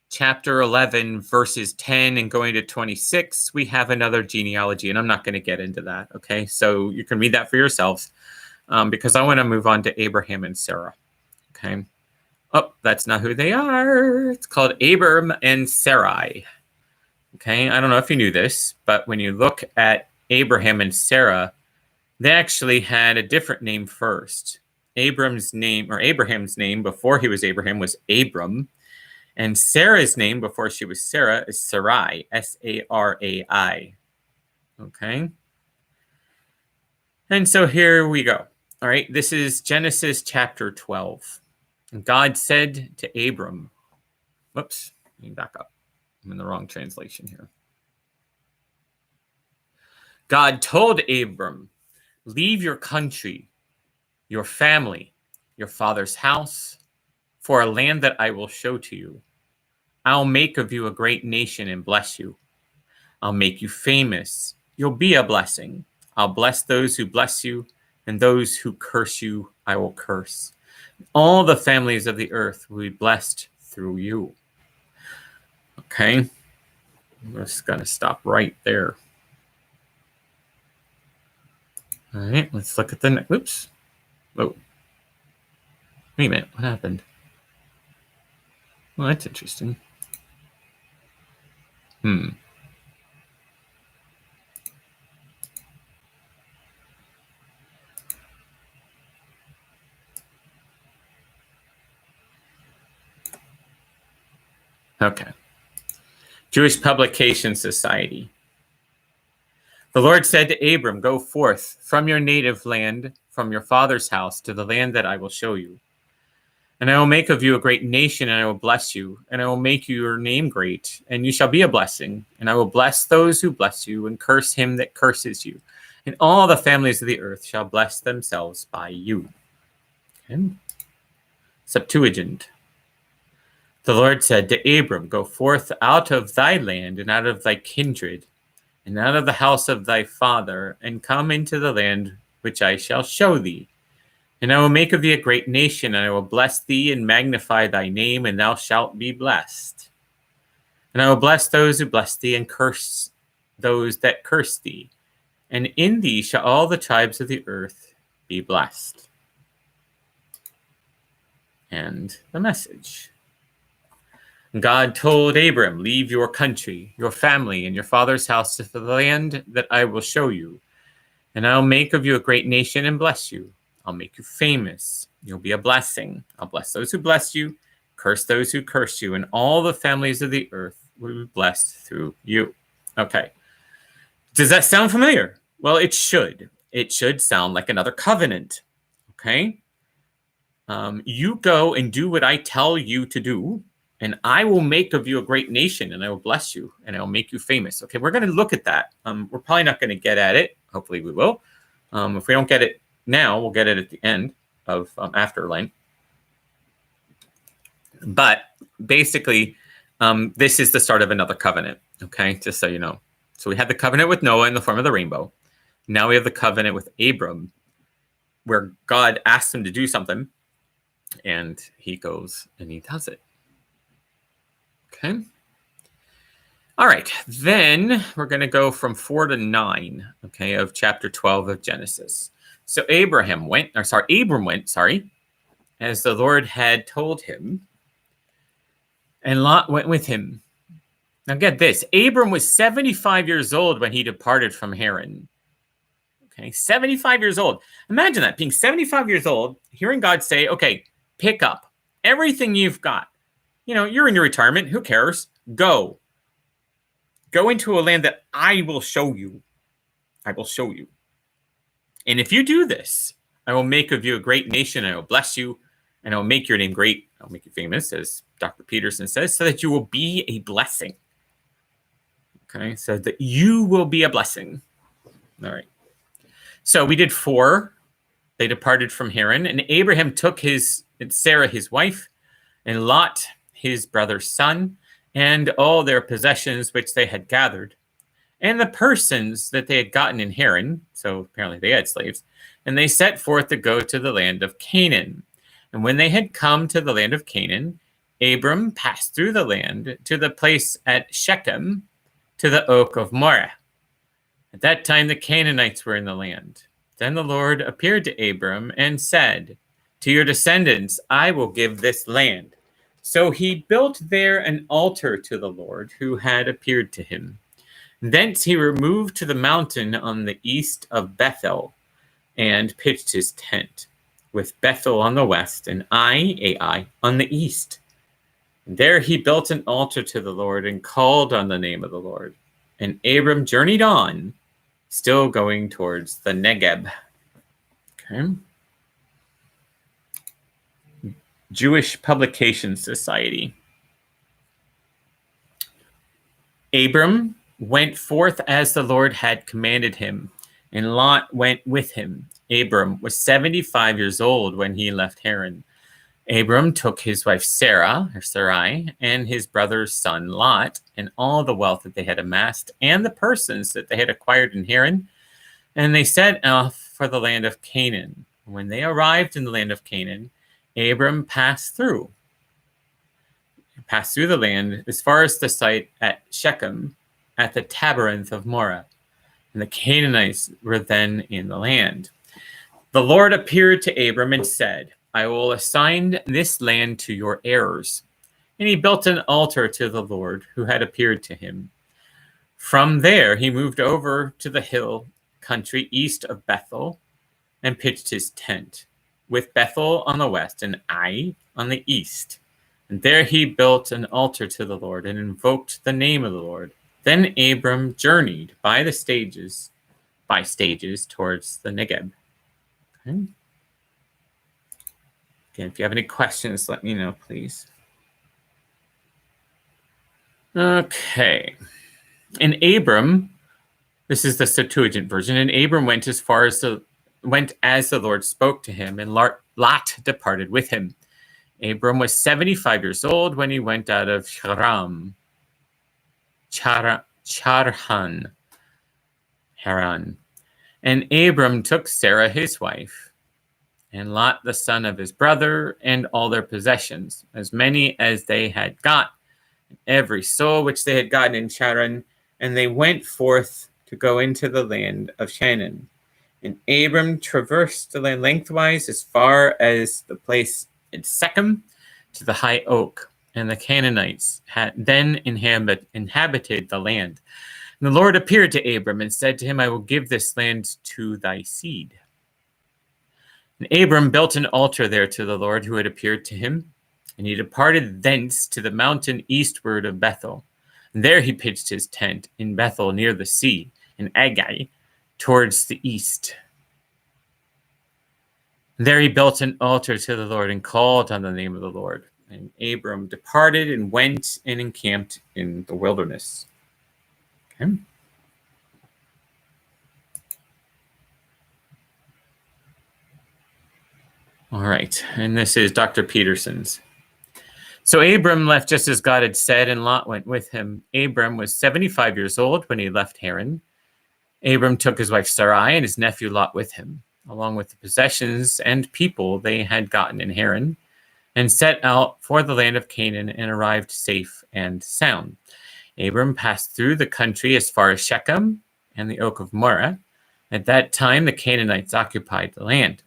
chapter 11, verses 10 and going to 26, we have another genealogy, and I'm not going to get into that, okay? So you can read that for yourselves, because I want to move on to Abraham and Sarah, okay? Oh, that's not who they are. It's called Abram and Sarai. Okay, I don't know if you knew this, but when you look at Abraham and Sarah, they actually had a different name first. Abraham's name before he was Abraham was Abram, and Sarah's name before she was Sarah is Sarai, Sarai. Okay, and so here we go. All right, this is Genesis chapter 12. And God said to Abram, whoops, let me back up. I'm in the wrong translation here. God told Abram, leave your country, your family, your father's house, for a land that I will show to you. I'll make of you a great nation and bless you. I'll make you famous. You'll be a blessing. I'll bless those who bless you, and those who curse you, I will curse. All the families of the earth will be blessed through you. Okay, I'm just going to stop right there. All right, let's look at the next. Oops. Oh. Wait a minute, what happened? Well, that's interesting. Okay. Jewish Publication Society. The Lord said to Abram, go forth from your native land, from your father's house, to the land that I will show you. And I will make of you a great nation, and I will bless you, and I will make your name great, and you shall be a blessing. And I will bless those who bless you, and curse him that curses you. And all the families of the earth shall bless themselves by you. Okay. Septuagint. The Lord said to Abram, go forth out of thy land, and out of thy kindred, and out of the house of thy father, and come into the land which I shall show thee. And I will make of thee a great nation, and I will bless thee and magnify thy name, and thou shalt be blessed. And I will bless those who bless thee, and curse those that curse thee. And in thee shall all the tribes of the earth be blessed. And the message. God told Abram, leave your country, your family, and your father's house to the land that I will show you. And I'll make of you a great nation and bless you. I'll make you famous. You'll be a blessing. I'll bless those who bless you, curse those who curse you, and all the families of the earth will be blessed through you. Okay. Does that sound familiar? Well, it should. It should sound like another covenant. Okay. You go and do what I tell you to do, and I will make of you a great nation, and I will bless you, and I will make you famous. Okay, we're going to look at that. We're probably not going to get at it. Hopefully we will. If we don't get it now, we'll get it at the end of Afterline. But basically, this is the start of another covenant, okay, just so you know. So we had the covenant with Noah in the form of the rainbow. Now we have the covenant with Abram, where God asks him to do something, and he goes and he does it. Okay. All right. Then we're going to go from 4 to 9, okay, of chapter 12 of Genesis. So Abram went, as the Lord had told him, and Lot went with him. Now get this. Abram was 75 years old when he departed from Haran. Okay, 75 years old. Imagine that, being 75 years old, hearing God say, okay, pick up everything you've got. You know, you're in your retirement. Who cares? Go. Go into a land that I will show you. I will show you. And if you do this, I will make of you a great nation. I will bless you, and I will make your name great. I'll make you famous, as Dr. Peterson says, so that you will be a blessing. Okay, so that you will be a blessing. All right. So we did 4. They departed from Haran, and Abraham took Sarah, his wife, and Lot, his brother's son, and all their possessions which they had gathered, and the persons that they had gotten in Haran, so apparently they had slaves, and they set forth to go to the land of Canaan. And when they had come to the land of Canaan, Abram passed through the land to the place at Shechem, to the oak of Moreh. At that time the Canaanites were in the land. Then the Lord appeared to Abram and said, to your descendants I will give this land. So he built there an altar to the Lord who had appeared to him. Thence he removed to the mountain on the east of Bethel and pitched his tent, with Bethel on the west and Ai on the east. There he built an altar to the Lord and called on the name of the Lord. And Abram journeyed on, still going towards the Negeb. Okay. Jewish Publication Society. Abram went forth as the Lord had commanded him, and Lot went with him. Abram was 75 years old when he left Haran. Abram took his wife Sarah, or Sarai, and his brother's son Lot, and all the wealth that they had amassed, and the persons that they had acquired in Haran, and they set off for the land of Canaan. When they arrived in the land of Canaan, Abram passed through the land as far as the site at Shechem, at the Tabernath of Moreh, and the Canaanites were then in the land. The Lord appeared to Abram and said, I will assign this land to your heirs. And he built an altar to the Lord who had appeared to him. From there he moved over to the hill country east of Bethel and pitched his tent, with Bethel on the west and Ai on the east. And there he built an altar to the Lord and invoked the name of the Lord. Then Abram journeyed by stages towards the Negeb. Okay. Again, if you have any questions, let me know, please. Okay. And Abram, this is the Septuagint version, and Abram went as the Lord spoke to him, and Lot departed with him. Abram was 75 years old when he went out of Haran. And Abram took Sarah his wife, and Lot the son of his brother, and all their possessions, as many as they had got, every soul which they had gotten in Charan, and they went forth to go into the land of Canaan. And Abram traversed the land lengthwise as far as the place in Shechem to the high oak, and the Canaanites had then inhabited the land. And the Lord appeared to Abram and said to him, I will give this land to thy seed. And Abram built an altar there to the Lord who had appeared to him, and he departed thence to the mountain eastward of Bethel. And there he pitched his tent in Bethel near the sea, in Agai, towards the east. And there he built an altar to the Lord and called on the name of the Lord. And Abram departed and went and encamped in the wilderness. Okay. All right, and this is Dr. Peterson's. So Abram left just as God had said, and Lot went with him. Abram was 75 years old when he left Haran. Abram took his wife Sarai and his nephew Lot with him, along with the possessions and people they had gotten in Haran, and set out for the land of Canaan and arrived safe and sound. Abram passed through the country as far as Shechem and the oak of Moreh. At that time, the Canaanites occupied the land.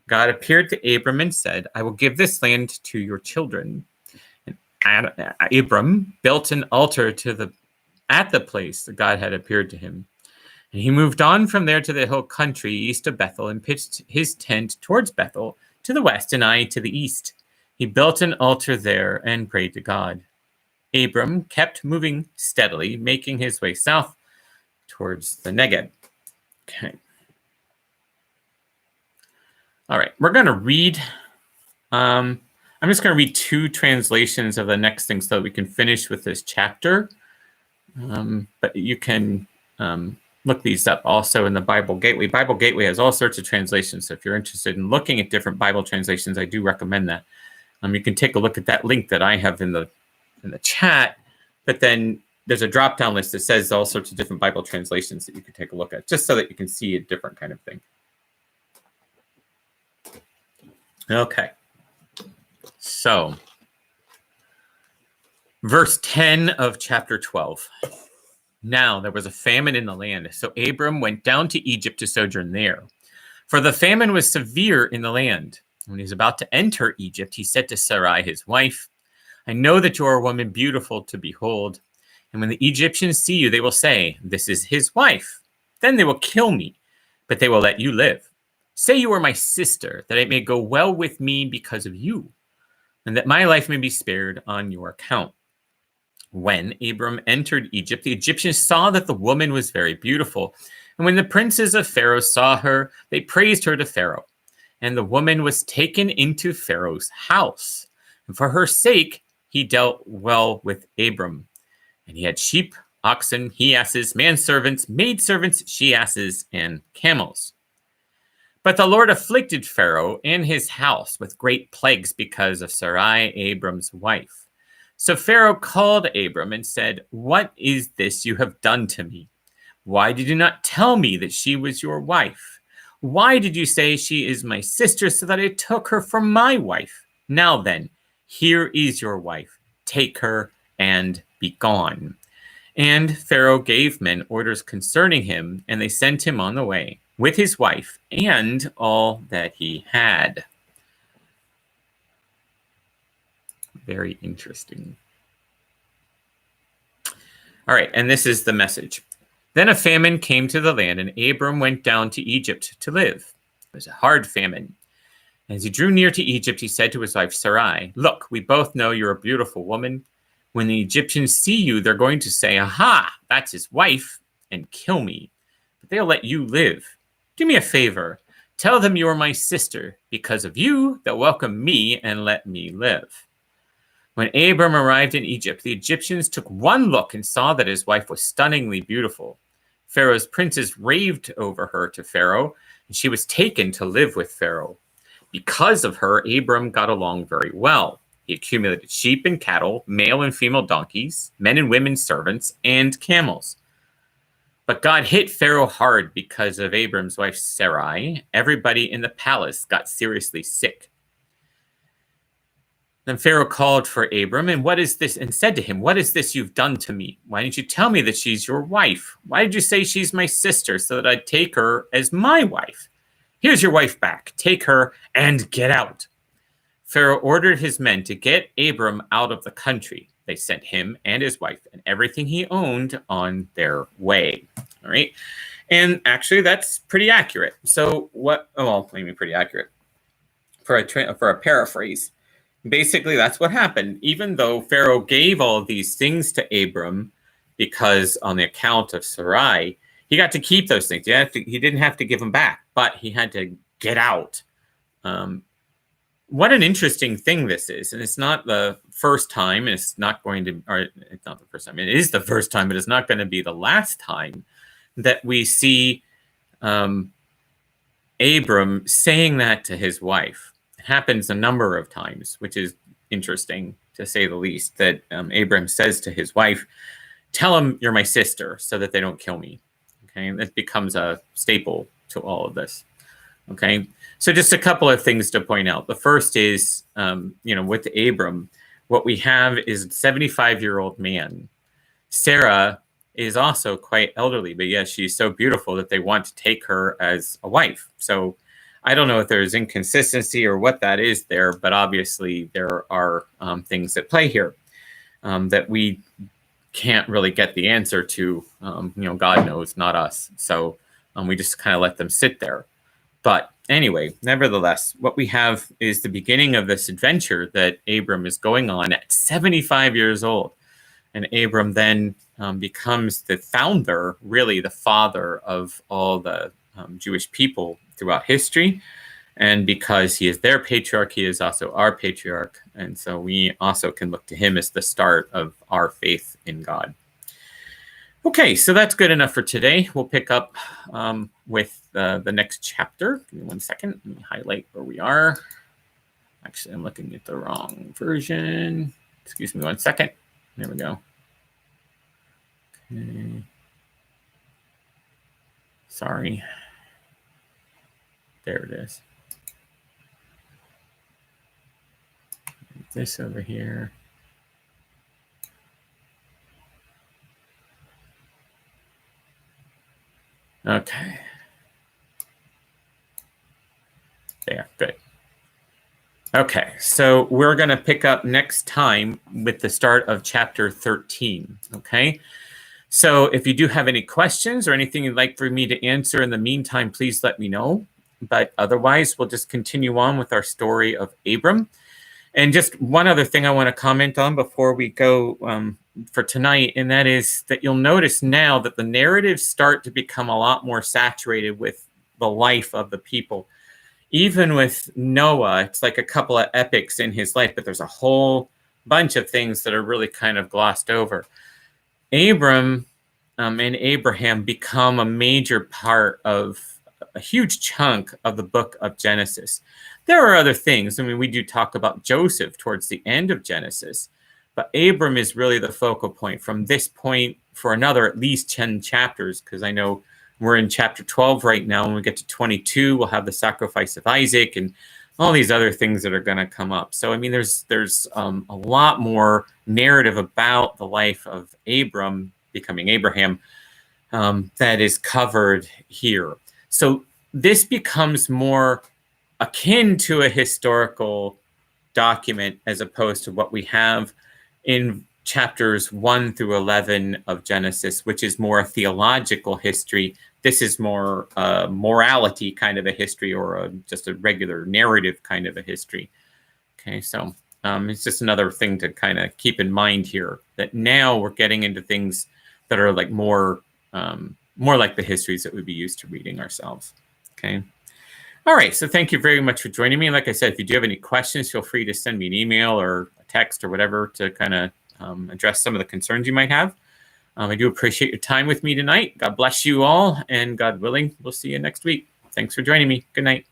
God appeared to Abram and said, I will give this land to your children. And Abram built an altar at the place that God had appeared to him. And he moved on from there to the hill country east of Bethel and pitched his tent towards Bethel to the west and Ai to the east. He built an altar there and prayed to God. Abram kept moving steadily, making his way south towards the Negev. Okay. All right, we're going to read. I'm just going to read two translations of the next thing so that we can finish with this chapter. But you can look these up also in the Bible Gateway. Bible Gateway has all sorts of translations. So if you're interested in looking at different Bible translations, I do recommend that. You can take a look at that link that I have in the chat. But then there's a drop-down list that says all sorts of different Bible translations that you can take a look at, just so that you can see a different kind of thing. Okay, so verse 10 of chapter 12. Now there was a famine in the land, so Abram went down to Egypt to sojourn there. For the famine was severe in the land. When he was about to enter Egypt, he said to Sarai, his wife, I know that you are a woman beautiful to behold, and when the Egyptians see you, they will say, this is his wife. Then they will kill me, but they will let you live. Say you are my sister, that it may go well with me because of you, and that my life may be spared on your account. When Abram entered Egypt, the Egyptians saw that the woman was very beautiful. And when the princes of Pharaoh saw her, they praised her to Pharaoh. And the woman was taken into Pharaoh's house. And for her sake, he dealt well with Abram. And he had sheep, oxen, he-asses, manservants, maidservants, she-asses, and camels. But the Lord afflicted Pharaoh and his house with great plagues because of Sarai, Abram's wife. So Pharaoh called Abram and said, what is this you have done to me? Why did you not tell me that she was your wife? Why did you say she is my sister so that I took her for my wife? Now then, here is your wife. Take her and be gone. And Pharaoh gave men orders concerning him, and they sent him on the way with his wife and all that he had. Very interesting. All right, and this is the message. Then a famine came to the land, and Abram went down to Egypt to live. It was a hard famine. As he drew near to Egypt, he said to his wife Sarai, look, we both know you're a beautiful woman. When the Egyptians see you, they're going to say, aha, that's his wife, and kill me. But they'll let you live. Do me a favor. Tell them you are my sister. Because of you, they'll welcome me and let me live. When Abram arrived in Egypt, the Egyptians took one look and saw that his wife was stunningly beautiful. Pharaoh's princes raved over her to Pharaoh, and she was taken to live with Pharaoh. Because of her, Abram got along very well. He accumulated sheep and cattle, male and female donkeys, men and women servants, and camels. But God hit Pharaoh hard because of Abram's wife Sarai. Everybody in the palace got seriously sick. Then Pharaoh called for Abram, and said to him, "What is this you've done to me? Why didn't you tell me that she's your wife? Why did you say she's my sister so that I'd take her as my wife? Here's your wife back. Take her and get out." Pharaoh ordered his men to get Abram out of the country. They sent him and his wife and everything he owned on their way. All right. And actually, that's pretty accurate. So what? Well, I mean, pretty accurate for a paraphrase. Basically, that's what happened. Even though Pharaoh gave all of these things to Abram, because on the account of Sarai, he got to keep those things. He didn't have to give them back, but he had to get out. What an interesting thing this is. And it's not the first time. It's not going to, or it's not the first time. It is the first time, but it's not going to be the last time that we see Abram saying that to his wife. It happens a number of times, which is interesting to say the least, that Abram says to his wife, "Tell him you're my sister so that they don't kill me." Okay, and that becomes a staple to all of this. Okay, so just a couple of things to point out. The first is, with Abram, what we have is a 75-year-old man. Sarah is also quite elderly, but yes, she's so beautiful that they want to take her as a wife. So I don't know if there's inconsistency or what that is there, but obviously there are things at play here that we can't really get the answer to. God knows, not us. So we just kind of let them sit there. But anyway, nevertheless, what we have is the beginning of this adventure that Abram is going on at 75 years old. And Abram then becomes the founder, really the father of all the Jewish people throughout history. And because he is their patriarch, he is also our patriarch. And so we also can look to him as the start of our faith in God. Okay, so that's good enough for today. We'll pick up with the next chapter. Give me 1 second. Let me highlight where we are. Actually, I'm looking at the wrong version. Excuse me 1 second. There we go. Okay. Sorry. There it is. This over here. Okay. There, good. Okay, so we're going to pick up next time with the start of chapter 13, okay? So if you do have any questions or anything you'd like for me to answer in the meantime, please let me know. But otherwise, we'll just continue on with our story of Abram. And just one other thing I want to comment on before we go for tonight, and that is that you'll notice now that the narratives start to become a lot more saturated with the life of the people. Even with Noah, it's like a couple of epics in his life, but there's a whole bunch of things that are really kind of glossed over. Abram and Abraham become a major part of a huge chunk of the book of Genesis. There are other things. I mean, we do talk about Joseph towards the end of Genesis, but Abram is really the focal point from this point for another at least 10 chapters, because I know we're in chapter 12 right now. When we get to 22, we'll have the sacrifice of Isaac and all these other things that are going to come up. So, I mean, there's a lot more narrative about the life of Abram becoming Abraham that is covered here. So this becomes more akin to a historical document as opposed to what we have in chapters 1 through 11 of Genesis, which is more a theological history. This is more morality kind of a history, or just a regular narrative kind of a history. Okay, so it's just another thing to kind of keep in mind here, that now we're getting into things that are like more like the histories that we'd be used to reading ourselves. Okay. All right, so thank you very much for joining me. Like I said, if you do have any questions, feel free to send me an email or a text or whatever to kind of address some of the concerns you might have. I do appreciate your time with me tonight. God bless you all, and God willing, we'll see you next week. Thanks for joining me. Good night.